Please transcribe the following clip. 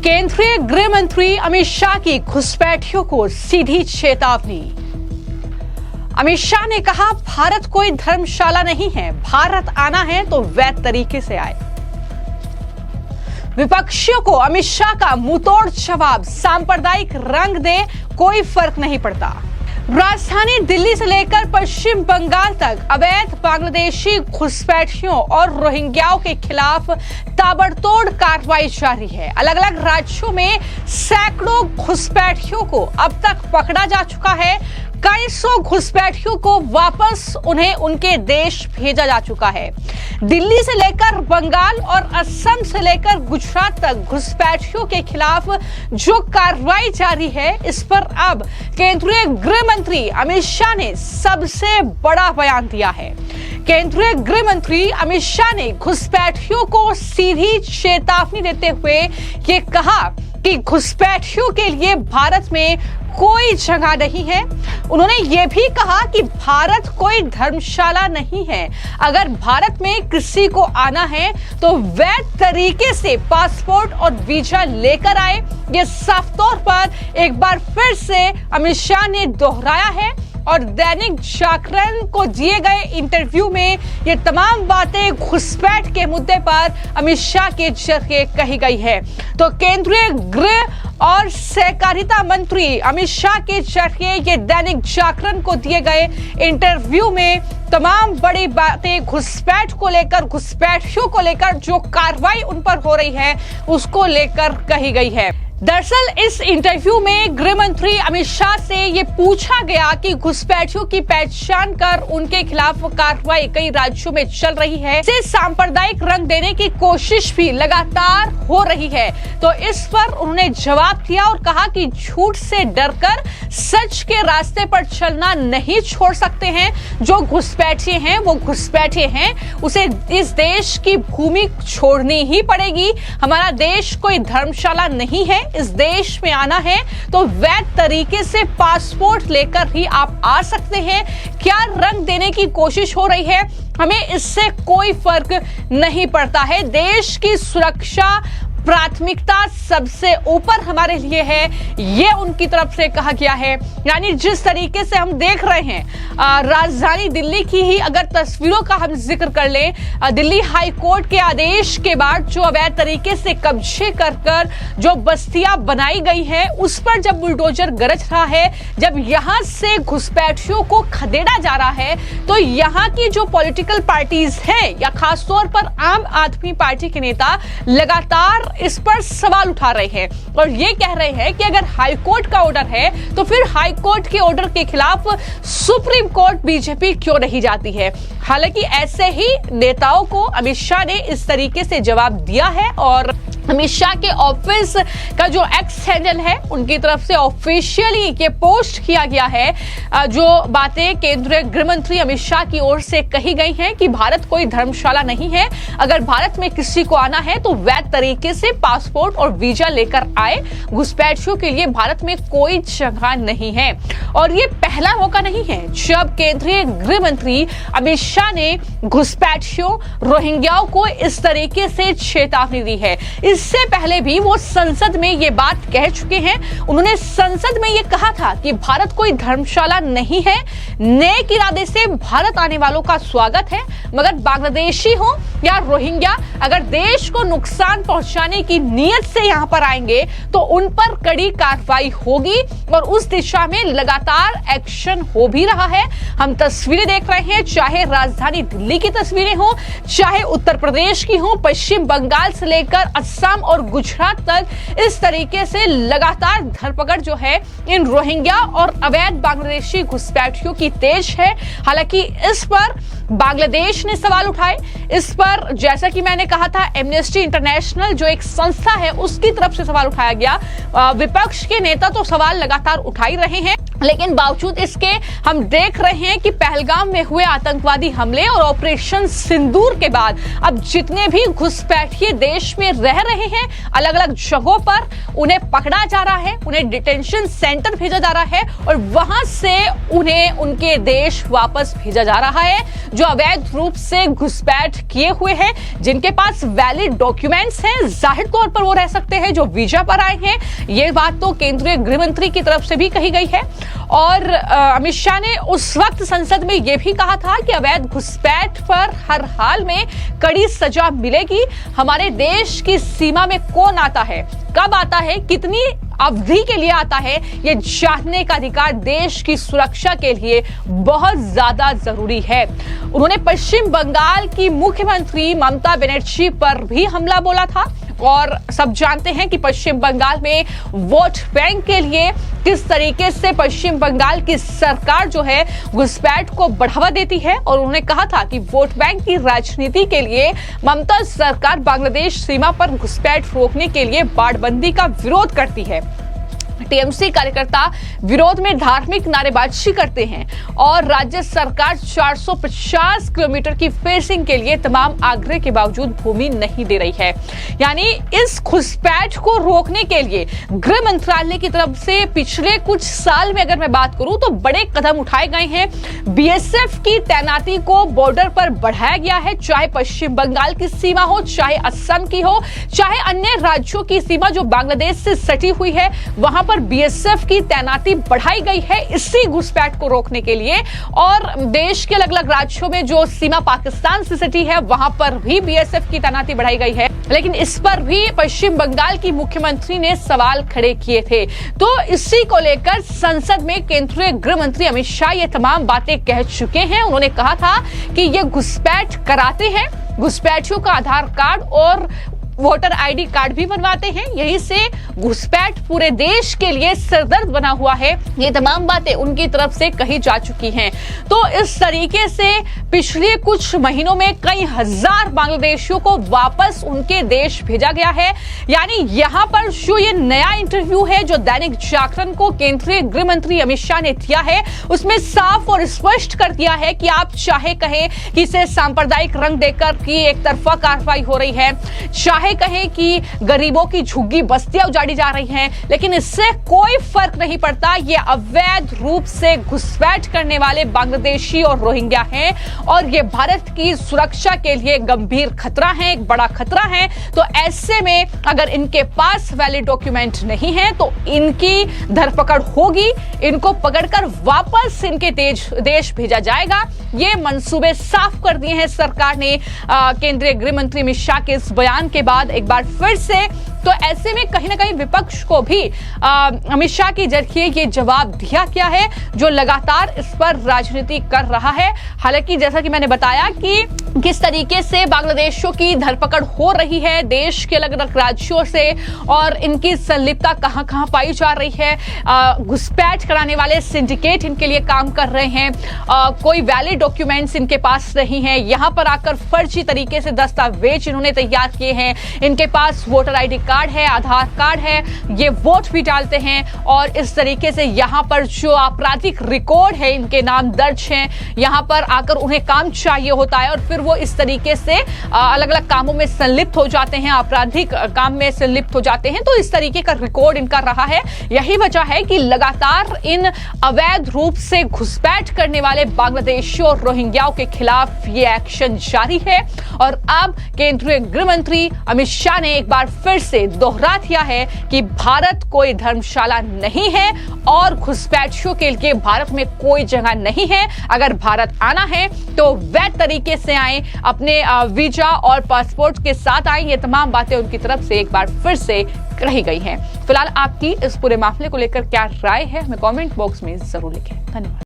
केंद्रीय गृह मंत्री अमित शाह की घुसपैठियों को सीधी चेतावनी। अमित शाह ने कहा, भारत कोई धर्मशाला नहीं है, भारत आना है तो वैध तरीके से आए। विपक्षियों को अमित शाह का मुंहतोड़ जवाब, सांप्रदायिक रंग दे कोई फर्क नहीं पड़ता। राजधानी दिल्ली से लेकर पश्चिम बंगाल तक अवैध बांग्लादेशी घुसपैठियों और रोहिंग्याओं के खिलाफ ताबड़तोड़ कार्रवाई जारी है। अलग अलग राज्यों में सैकड़ों घुसपैठियों को अब तक पकड़ा जा चुका है। कई सौ घुसपैठियों को वापस उन्हें उनके देश भेजा जा चुका है। दिल्ली से लेकर बंगाल और असम से लेकर गुजरात तक घुसपैठियों के खिलाफ जो कार्रवाई जारी है, इस पर अब केंद्रीय गृह मंत्री अमित शाह ने सबसे बड़ा बयान दिया है। केंद्रीय गृह मंत्री अमित शाह ने घुसपैठियों को सीधी चेतावनी देते हुए ये कहा कि घुसपैठियों के लिए भारत में कोई जगह नहीं है। उन्होंने ये भी कहा कि भारत कोई धर्मशाला नहीं है। अगर भारत में किसी को आना है तो वैध तरीके से पासपोर्ट और वीजा लेकर आए। ये साफ तौर पर एक बार फिर से अमित शाह ने दोहराया है और दैनिक जागरण को दिए गए इंटरव्यू में ये तमाम बातें घुसपैठ के मुद्दे पर अमित शाह के जरिए कही गई है। तो केंद्रीय गृह और सहकारिता मंत्री अमित शाह के जरिए ये दैनिक जागरण को दिए गए इंटरव्यू में तमाम बड़ी बातें घुसपैठ को लेकर, घुसपैठियों को लेकर जो कार्रवाई उन पर हो रही है उसको लेकर कही गई है। दरअसल इस इंटरव्यू में गृह मंत्री अमित शाह से ये पूछा गया कि घुसपैठियों की पहचान कर उनके खिलाफ कार्रवाई कई राज्यों में चल रही है, इसे सांप्रदायिक रंग देने की कोशिश भी लगातार हो रही है। तो इस पर उन्होंने जवाब दिया और कहा कि झूठ से डरकर सच के रास्ते पर चलना नहीं छोड़ सकते हैं। जो घुसपैठिए हैं वो घुसपैठिए हैं, उसे इस देश की भूमि छोड़नी ही पड़ेगी। हमारा देश कोई धर्मशाला नहीं है। इस देश में आना है तो वैध तरीके से पासपोर्ट लेकर ही आप आ सकते हैं। क्या रंग देने की कोशिश हो रही है, हमें इससे कोई फर्क नहीं पड़ता है। देश की सुरक्षा प्राथमिकता सबसे ऊपर हमारे लिए है, ये उनकी तरफ से कहा गया है। यानी जिस तरीके से हम देख रहे हैं, राजधानी दिल्ली की ही अगर तस्वीरों का हम जिक्र कर लें, दिल्ली हाई कोर्ट के आदेश के बाद जो अवैध तरीके से कब्जे कर जो बस्तियां बनाई गई हैं, उस पर जब बुलडोजर गरज रहा है, जब यहां से घुसपैठियों को खदेड़ा जा रहा है, तो यहां की जो पॉलिटिकल पार्टीज हैं या खासतौर पर आम आदमी पार्टी के नेता लगातार इस पर सवाल उठा रहे हैं और ये कह रहे हैं कि अगर हाई कोर्ट का ऑर्डर है तो फिर हाई कोर्ट के ऑर्डर के खिलाफ सुप्रीम कोर्ट बीजेपी क्यों नहीं जाती है। हालांकि ऐसे ही नेताओं को अमित शाह ने इस तरीके से जवाब दिया है और अमित शाह के ऑफिस का जो एक्स हैंडल है उनकी तरफ से ऑफिशियली ये पोस्ट किया गया है। जो बातें केंद्रीय गृह मंत्री अमित शाह की ओर से कही गई हैं कि भारत कोई धर्मशाला नहीं है। अगर भारत में किसी को आना है तो वैध तरीके से पासपोर्ट और वीजा लेकर आए। घुसपैठियों के लिए भारत में कोई जगह नहीं है और ये पहला मौका नहीं है जब केंद्रीय गृह मंत्री अमित शाह ने घुसपैठियों, रोहिंग्याओं को इस तरीके से चेतावनी दी है। इससे पहले भी वो संसद में ये बात कह चुके हैं। उन्होंने संसद में ये कहा था कि भारत कोई धर्मशाला नहीं है, नेक इरादे से भारत आने वालों का स्वागत है, मगर बांग्लादेशी हो या रोहिंग्या अगर देश को नुकसान पहुंचाने की नीयत से यहां पर आएंगे तो उन पर कड़ी कार्रवाई होगी और उस दिशा में लगातार एक्शन हो भी रहा है। हम तस्वीरें देख रहे हैं, चाहे राजधानी दिल्ली की तस्वीरें हो, चाहे उत्तर प्रदेश की हो, पश्चिम बंगाल से लेकर असम और गुजरात तक इस तरीके से लगातार धरपकड़ जो है इन रोहिंग्या और अवैध बांग्लादेशी घुसपैठियों की तेज है। हालांकि इस पर बांग्लादेश ने सवाल उठाए। इस पर जैसा कि मैंने कहा था, एमनेस्टी इंटरनेशनल जो एक संस्था है उसकी तरफ से सवाल उठाया गया। विपक्ष के नेता तो सवाल लगातार उठा ही रहे हैं लेकिन बावजूद इसके हम देख रहे हैं कि पहलगाम में हुए आतंकवादी हमले और ऑपरेशन सिंदूर के बाद अब जितने भी घुसपैठिए देश में रह रहे हैं, अलग अलग जगहों पर उन्हें पकड़ा जा रहा है, उन्हें डिटेंशन सेंटर भेजा जा रहा है और वहां से उन्हें उनके देश वापस भेजा जा रहा है, जो अवैध रूप से घुसपैठ किए हुए हैं, जिनके पास वैलिड डॉक्यूमेंट्स हैं। जाहिर तौर पर वो रह सकते हैं जो वीजा पर आए हैं। ये बात तो केंद्रीय गृह मंत्री की तरफ से भी कही गई है और अमित शाह ने उस वक्त संसद में यह भी कहा था कि अवैध घुसपैठ पर हर हाल में कड़ी सजा मिलेगी। हमारे देश की सीमा में कौन आता है, कब आता है, कितनी अवधि के लिए आता है, ये जानने का अधिकार देश की सुरक्षा के लिए बहुत ज्यादा जरूरी है। उन्होंने पश्चिम बंगाल की मुख्यमंत्री ममता बनर्जी पर भी हमला बोला था और सब जानते हैं कि पश्चिम बंगाल में वोट बैंक के लिए किस तरीके से पश्चिम बंगाल की सरकार जो है घुसपैठ को बढ़ावा देती है। और उन्होंने कहा था कि वोट बैंक की राजनीति के लिए ममता सरकार बांग्लादेश सीमा पर घुसपैठ रोकने के लिए बाड़बंदी का विरोध करती है। टीएमसी कार्यकर्ता विरोध में धार्मिक नारेबाजी करते हैं और राज्य सरकार 450 किलोमीटर की फेंसिंग के लिए तमाम आग्रह के बावजूद भूमि नहीं दे रही है। यानी इस घुसपैठ को रोकने के लिए गृह मंत्रालय की तरफ से पिछले कुछ साल में अगर मैं बात करूं तो बड़े कदम उठाए गए हैं। बीएसएफ की तैनाती को बॉर्डर पर बढ़ाया गया है, चाहे पश्चिम बंगाल की सीमा हो, चाहे असम की हो, चाहे अन्य राज्यों की सीमा जो बांग्लादेश से सटी हुई है, वहां पर बीएसएफ की तैनाती बढ़ाई गई है इसी घुसपैठ को रोकने के लिए। और देश के अलग अलग राज्यों में जो सीमा पाकिस्तान से सटी है वहां पर भी बीएसएफ की तैनाती बढ़ाई गई है। लेकिन इस पर भी पश्चिम बंगाल की मुख्यमंत्री ने सवाल खड़े किए थे। तो इसी को लेकर संसद में केंद्रीय गृह मंत्री अमित शाह ये तमाम बातें कह चुके हैं। उन्होंने कहा था कि ये घुसपैठ कराते हैं, घुसपैठियों का आधार कार्ड और वोटर आईडी कार्ड भी बनवाते हैं, यही से घुसपैठ पूरे देश के लिए सरदर्द बना हुआ है। ये तमाम बातें उनकी तरफ से कही जा चुकी हैं। तो इस तरीके से पिछले कुछ महीनों में कई हजार बांग्लादेशियों को वापस उनके देश भेजा गया है। यानी यहाँ पर जो ये नया इंटरव्यू है जो दैनिक जागरण को केंद्रीय गृह मंत्री अमित शाह ने दिया है, उसमें साफ और स्पष्ट कर दिया है कि आप चाहे कहें कि इसे सांप्रदायिक रंग देकर की एक तरफा कार्रवाई हो रही है, चाहे कहें कि गरीबों की झुग्गी बस्तियां उजाड़ी जा रही हैं, लेकिन इससे कोई फर्क नहीं पड़ता। ये अवैध रूप से घुसपैठ करने वाले बांग्लादेशी और रोहिंग्या हैं और ये भारत की सुरक्षा के लिए गंभीर खतरा है, एक बड़ा खतरा है। तो ऐसे में अगर इनके पास वैलिड डॉक्यूमेंट नहीं है तो इनकी धरपकड़ होगी, इनको पकड़कर वापस इनके देश भेजा जाएगा। ये मंसूबे साफ कर दिए हैं सरकार ने केंद्रीय गृह मंत्री अमित शाह के इस बयान के बाद एक बार फिर से। तो ऐसे में कहीं ना कहीं विपक्ष को भी अमित शाह के जरिए ये जवाब दिया गया है जो लगातार इस पर राजनीति कर रहा है। हालांकि जैसा कि मैंने बताया कि किस तरीके से बांग्लादेशियों की धरपकड़ हो रही है देश के अलग अलग राज्यों से और इनकी संलिप्तता कहां कहां पाई जा रही है। घुसपैठ कराने वाले सिंडिकेट इनके लिए काम कर रहे हैं, कोई वैलिड डॉक्यूमेंट्स इनके पास नहीं है, यहां पर आकर फर्जी तरीके से दस्तावेज इन्होंने तैयार किए हैं, इनके पास वोटर आईडी कार्ड है, आधार कार्ड है, ये वोट भी डालते हैं और इस तरीके से यहाँ पर जो आपराधिक रिकॉर्ड है इनके नाम दर्ज हैं, यहाँ पर आकर उन्हें काम चाहिए होता है और फिर वो इस तरीके से अलग अलग कामों में संलिप्त हो जाते हैं, आपराधिक काम में संलिप्त हो जाते हैं। तो इस तरीके का रिकॉर्ड इनका रहा है। यही वजह है कि लगातार इन अवैध रूप से घुसपैठ करने वाले बांग्लादेशियों और रोहिंग्याओं के खिलाफ ये एक्शन जारी है। और अब केंद्रीय गृह मंत्री अमित शाह ने एक बार फिर से दोहरा दिया है कि भारत कोई धर्मशाला नहीं है और घुसपैठियों के लिए भारत में कोई जगह नहीं है। अगर भारत आना है तो वैध तरीके से आए, अपने वीजा और पासपोर्ट के साथ आए। ये तमाम बातें उनकी तरफ से एक बार फिर से कही गई हैं। फिलहाल आपकी इस पूरे मामले को लेकर क्या राय है हमें कमेंट बॉक्स में जरूर लिखें। धन्यवाद।